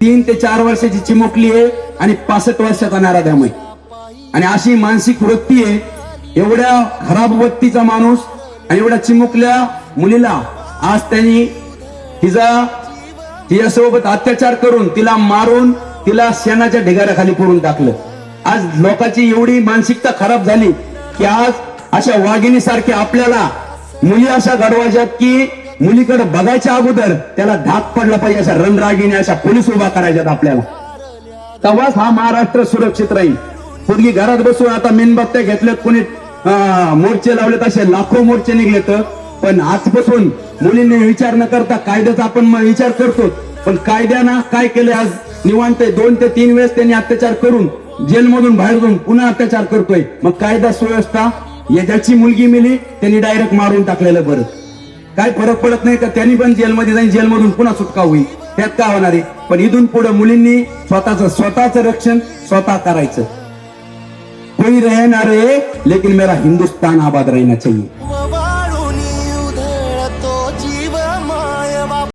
3 ते 4 वर्षाची चिमुकली आहे आणि 65 वर्षाचा नराधम आहे. आणि अशी मानसिक वृत्ती आहे. एवढ्या खराब वृत्तीचा माणूस आणि एवढ्या चिमुकल्या मुलीला आज त्यांनी तिच्यासोबत अत्याचार करून तिला मारून तिला शेणाच्या ढिगाऱ्याखाली पुरून टाकलं. आज लोकांची एवढी मानसिकता खराब झाली की आज अशा वाघिणी सारखे आपल्याला मुली अशा घडवायच्यात की मुलीकडे बघायच्या अगोदर त्याला धाक पडला पाहिजे. अशा रणरागिणी अशा पोलीस उभा करायच्यात आपल्याला. तेव्हाच हा महाराष्ट्र सुरक्षित राहील. पूर्वी घरात बसून आता मेणबत्त्या घेतल्यात, कोणी मोर्चे लावलेत, असे लाखो मोर्चे निघलेत. पण आजपासून मुलींनी विचार न करता कायद्याचा आपण विचार करतो. पण कायद्यानं काय केलं आज निवांत 2 ते 3 वेळेस त्यांनी अत्याचार करून जेलमधून बाहेर जाऊन पुन्हा अत्याचार करतोय. मग कायदा सुव्यवस्था ज्याची मुलगी मिली त्यांनी डायरेक्ट मारून टाकलेलं बरं. काय फरक पडत नाही का? त्यांनी पण जेलमध्ये जाईन, जेलमधून पुन्हा सुटका होईल, त्यात काय होणार आहे? पण इथून पुढे मुलींनी स्वतःचं रक्षण स्वतः करायचं. कोई रहना रहे लेकिन मेरा हिंदुस्तान आबाद रहना चाहिए.